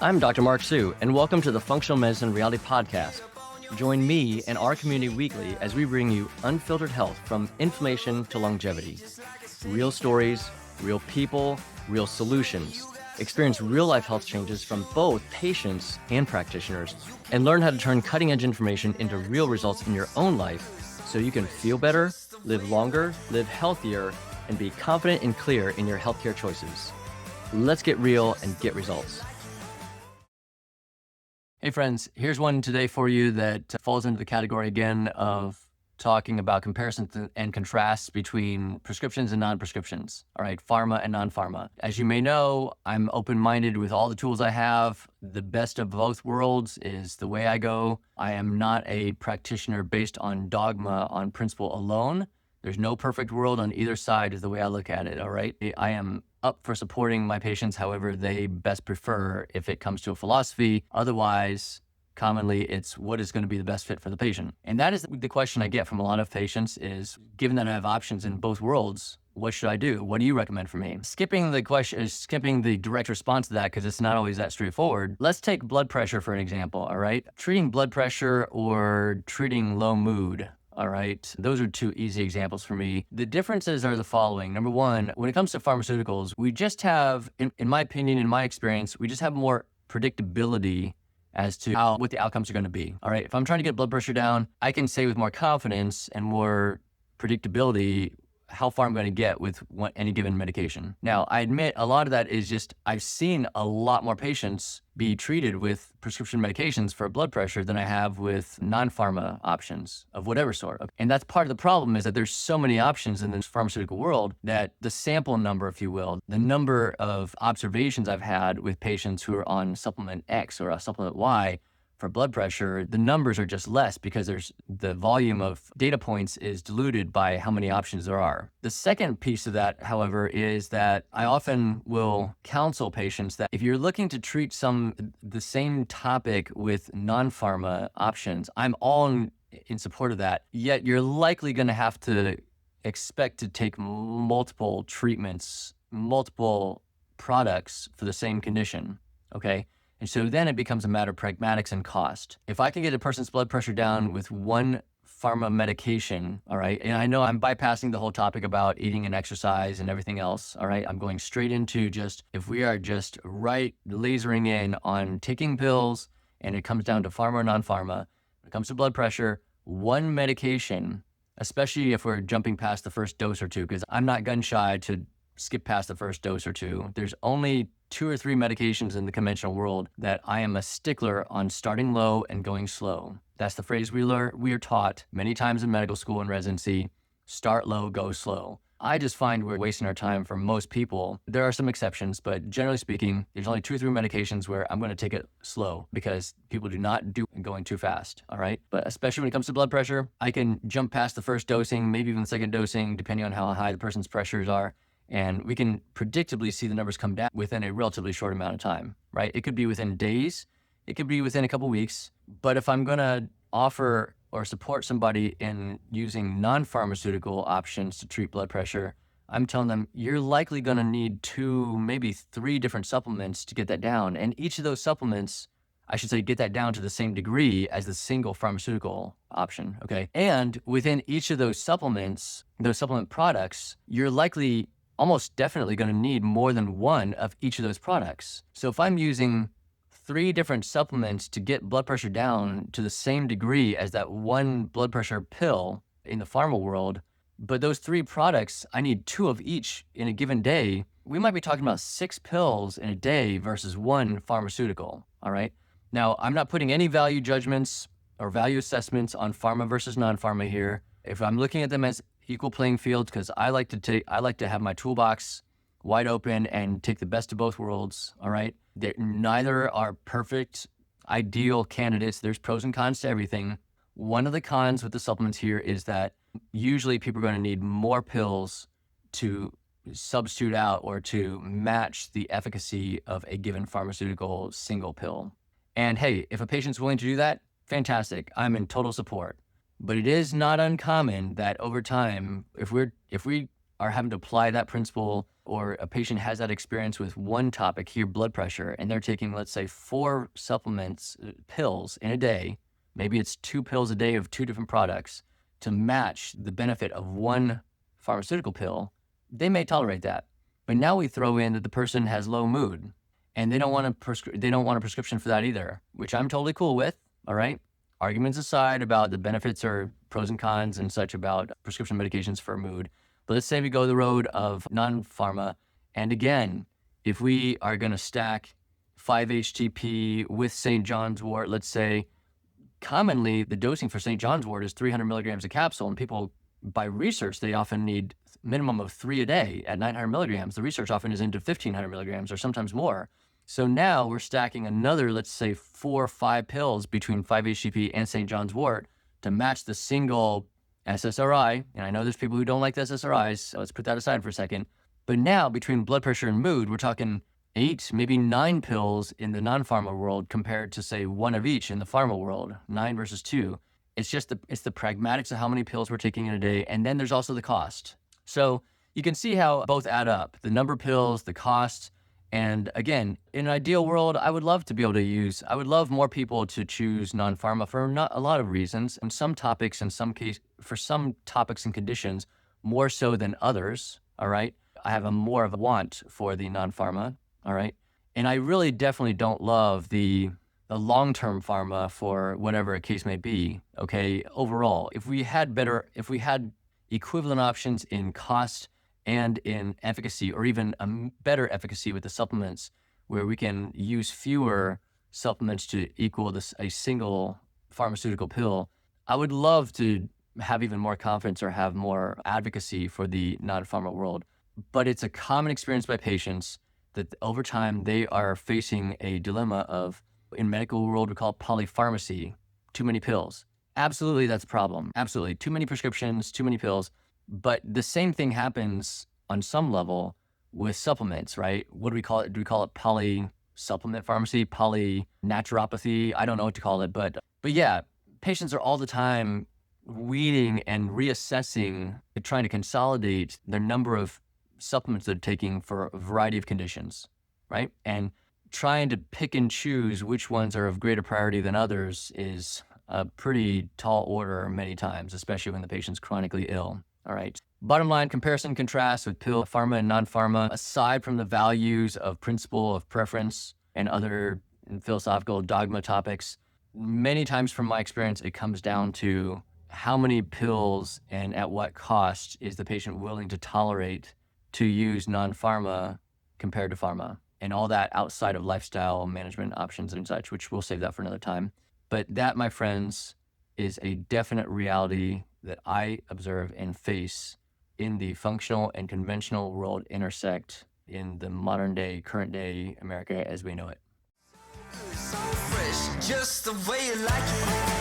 I'm Dr. Mark Sue, and welcome to the Functional Medicine Reality Podcast. Join me and our community weekly as we bring you unfiltered health from inflammation to longevity. Real stories, real people, real solutions. Experience real-life health changes from both patients and practitioners, and learn how to turn cutting-edge information into real results in your own life so you can feel better, live longer, live healthier, and be confident and clear in your healthcare choices. Let's get real and get results. Hey friends, here's one today for you that falls into the category again of talking about comparisons and contrasts between prescriptions and non-prescriptions. All right, pharma and non-pharma. As you may know, I'm open-minded with all the tools I have. The best of both worlds is the way I go. I am not a practitioner based on dogma, on principle alone. There's no perfect world on either side is the way I look at it, all right? I am up for supporting my patients however they best prefer if it comes to a philosophy. Otherwise, commonly, it's what is going to be the best fit for the patient. And that is the question I get from a lot of patients is, given that I have options in both worlds, what should I do? What do you recommend for me? Skipping the direct response to that because it's not always that straightforward. Let's take blood pressure for an example, all right? Treating blood pressure or treating low mood. All right, those are two easy examples for me. The differences are the following. Number one, when it comes to pharmaceuticals, we just have, in my opinion, in my experience, we just have more predictability as to what the outcomes are going to be. All right, if I'm trying to get blood pressure down, I can say with more confidence and more predictability how far I'm going to get with any given medication. Now, I admit a lot of that is just, I've seen a lot more patients be treated with prescription medications for blood pressure than I have with non-pharma options of whatever sort. And that's part of the problem is that there's so many options in this pharmaceutical world that the sample number, if you will, the number of observations I've had with patients who are on supplement X or a supplement Y for blood pressure, the numbers are just less because the volume of data points is diluted by how many options there are. The second piece of that, however, is that I often will counsel patients that if you're looking to treat the same topic with non-pharma options, I'm all in support of that, yet you're likely going to have to expect to take multiple treatments, multiple products for the same condition, okay? And so then it becomes a matter of pragmatics and cost. If I can get a person's blood pressure down with one pharma medication, all right, and I know I'm bypassing the whole topic about eating and exercise and everything else, all right, I'm going straight into just, if we are just lasering in on taking pills and it comes down to pharma or non-pharma, when it comes to blood pressure, one medication, especially if we're jumping past the first dose or two, because I'm not gun shy to skip past the first dose or two. There's only 2 or 3 medications in the conventional world that I am a stickler on starting low and going slow. That's the phrase we are taught many times in medical school and residency, start low, go slow. I just find we're wasting our time for most people. There are some exceptions, but generally speaking, there's only 2 or 3 medications where I'm going to take it slow because people do not do going too fast, all right? But especially when it comes to blood pressure, I can jump past the first dosing, maybe even the second dosing, depending on how high the person's pressures are. And we can predictably see the numbers come down within a relatively short amount of time, right? It could be within days, it could be within a couple weeks. But if I'm going to offer or support somebody in using non-pharmaceutical options to treat blood pressure, I'm telling them you're likely going to need 2, maybe 3 different supplements to get that down. And each of those supplements, I should say, get that down to the same degree as the single pharmaceutical option, okay? And within each of those supplements, those supplement products, you're likely almost definitely going to need more than one of each of those products. So if I'm using 3 different supplements to get blood pressure down to the same degree as that one blood pressure pill in the pharma world, but those 3 products, I need 2 of each in a given day, we might be talking about 6 pills in a day versus 1 pharmaceutical, all right? Now, I'm not putting any value judgments or value assessments on pharma versus non-pharma here. If I'm looking at them as equal playing fields, because I like to have my toolbox wide open and take the best of both worlds, all right? Neither are perfect, ideal candidates. There's pros and cons to everything. One of the cons with the supplements here is that usually people are going to need more pills to substitute out or to match the efficacy of a given pharmaceutical single pill. And hey, if a patient's willing to do that, fantastic. I'm in total support. But it is not uncommon that over time, if we are having to apply that principle or a patient has that experience with one topic here, blood pressure, and they're taking, let's say, 4 supplements, pills in a day, maybe it's 2 pills a day of 2 different products to match the benefit of one pharmaceutical pill, they may tolerate that. But now we throw in that the person has low mood and they don't want a prescription for that either, which I'm totally cool with. All right. Arguments aside about the benefits or pros and cons and such about prescription medications for mood. But let's say we go the road of non-pharma. And again, if we are going to stack 5-HTP with St. John's wort, let's say, commonly the dosing for St. John's wort is 300 milligrams a capsule. And people, by research, they often need minimum of 3 a day at 900 milligrams. The research often is into 1,500 milligrams or sometimes more. So now we're stacking another, let's say, 4 or 5 pills between 5-HTP and St. John's wort to match the single SSRI. And I know there's people who don't like the SSRIs, so let's put that aside for a second. But now between blood pressure and mood, we're talking 8, maybe 9 pills in the non-pharma world compared to, say, 1 of each in the pharma world, 9 versus 2. It's just it's the pragmatics of how many pills we're taking in a day. And then there's also the cost. So you can see how both add up, the number of pills, the cost. And again, in an ideal world, I would love more people to choose non-pharma for not a lot of reasons. In some topics, for some topics and conditions, more so than others. All right. I have more of a want for the non-pharma. All right. And I really definitely don't love the long-term pharma for whatever a case may be. Okay. Overall, if we had equivalent options in cost and in efficacy, or even a better efficacy with the supplements, where we can use fewer supplements to equal a single pharmaceutical pill, I would love to have even more confidence or have more advocacy for the non-pharma world. But it's a common experience by patients that over time they are facing a dilemma of, in medical world, we call it polypharmacy, too many pills. Absolutely, that's a problem. Absolutely. Too many prescriptions, too many pills. But the same thing happens on some level with supplements, right? What do we call it? Do we call it poly supplement pharmacy, poly naturopathy? I don't know what to call it, but yeah, patients are all the time weeding and reassessing, trying to consolidate their number of supplements they're taking for a variety of conditions, right? And trying to pick and choose which ones are of greater priority than others is a pretty tall order many times, especially when the patient's chronically ill. All right. Bottom line, comparison and contrast with pill, pharma and non-pharma, aside from the values of principle of preference and other philosophical dogma topics, many times from my experience, it comes down to how many pills and at what cost is the patient willing to tolerate to use non-pharma compared to pharma, and all that outside of lifestyle management options and such, which we'll save that for another time. But that, my friends, is a definite reality that I observe and face in the functional and conventional world intersect in the modern day, current day America as we know it. So fresh, just the way you like it.